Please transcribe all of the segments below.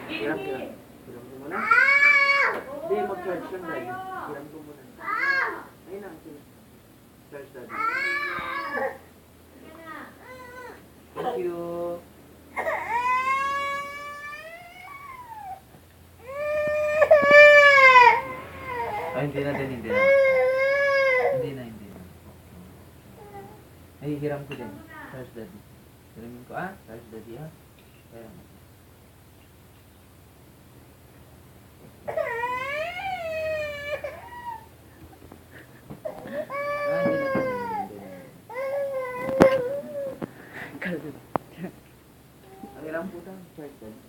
Hiram, hiram. Hiram ko muna. Hindi, mag-charge lang dahil. Hiram ko muna. Ayun na, sige. Charge dahil. Thank you. Ay, hindi na din, hindi na. Hindi na, hindi na. Ay, hiram ko din. Charge daddy. Hiramin ko, charge daddy, Kaya mo. Ang hiram po daw. Charge daddy.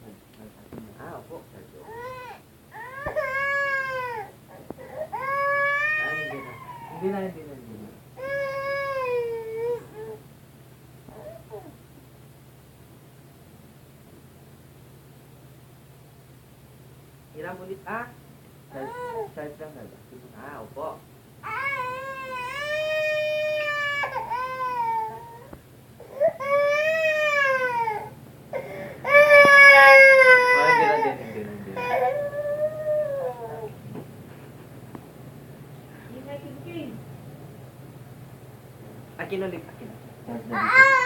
Opo. Charge daddy. Hindi na. Hiram ulit, Charge lang na. Opo. Hindi na. Akin ulit. Charge na dito.